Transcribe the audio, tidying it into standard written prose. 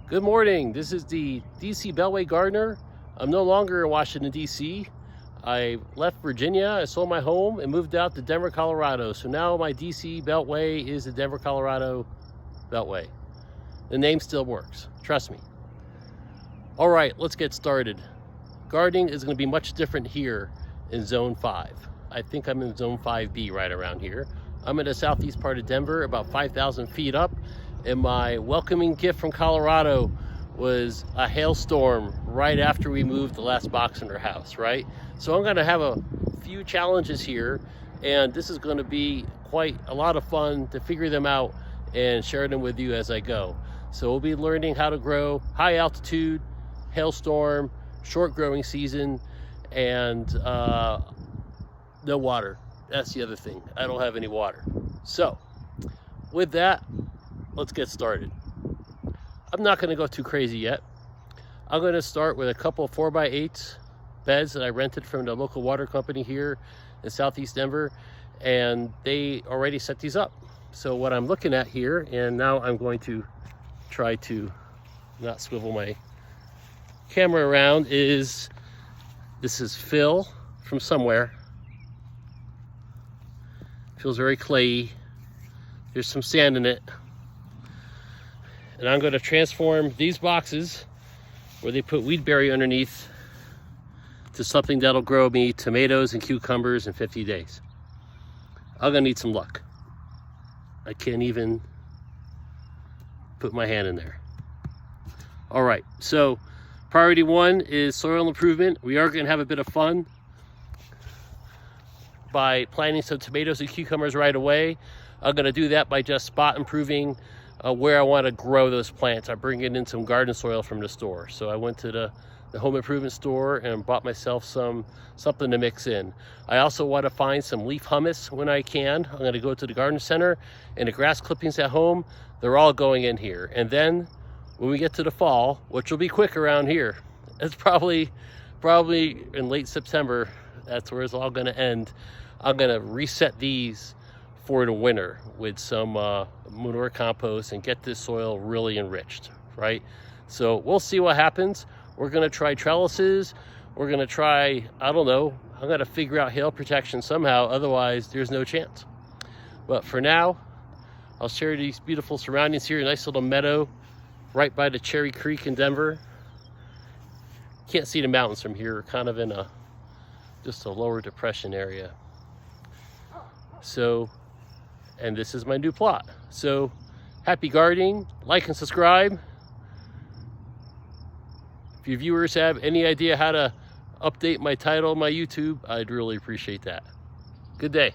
Good morning. This is the DC Beltway Gardener. I'm no longer in Washington, DC. I left Virginia, I sold my home and moved out to Denver, Colorado. So now my DC Beltway is the Denver, Colorado Beltway. The name still works, trust me. All right, let's get started. Gardening is going to be much different here in Zone 5. I think I'm in Zone 5B right around here. I'm in the southeast part of Denver, about 5,000 feet up. And my welcoming gift from Colorado was a hailstorm right after we moved the last box in our house, right? So I'm gonna have a few challenges here, and this is gonna be quite a lot of fun to figure them out and share them with you as I go. So we'll be learning how to grow high altitude, hailstorm, short growing season, and no water. That's the other thing. I don't have any water. So with that, let's get started. I'm not going to go too crazy yet. I'm going to start with a couple of 4x8 beds that I rented from the local water company here in southeast Denver, and they already set these up. So what I'm looking at here, and now I'm going to try to not swivel my camera around, this is fill from somewhere. Feels very clayey. There's some sand in it. And I'm going to transform these boxes where they put weedberry underneath to something that'll grow me tomatoes and cucumbers in 50 days. I'm going to need some luck. I can't even put my hand in there. All right, so priority one is soil improvement. We are going to have a bit of fun by planting some tomatoes and cucumbers right away. I'm going to do that by just spot improving where I want to grow those plants. I'm bringing in some garden soil from the store. So I went to the home improvement store and bought myself something to mix in. I also want to find some leaf hummus when I can. I'm going to go to the garden center, and the grass clippings at home, they're all going in here. And then when we get to the fall, which will be quick around here, it's probably in late September, that's where it's all going to end. I'm going to reset these for the winter with some manure compost and get this soil really enriched, right? So we'll see what happens. We're gonna try trellises. We're gonna try, I don't know, I'm gonna figure out hail protection somehow, otherwise there's no chance. But for now, I'll share these beautiful surroundings here, a nice little meadow right by the Cherry Creek in Denver. Can't see the mountains from here, we're kind of in just a lower depression area. So, and this is my new plot. So happy gardening, like and subscribe. If your viewers have any idea how to update my title on my YouTube, I'd really appreciate that. Good day.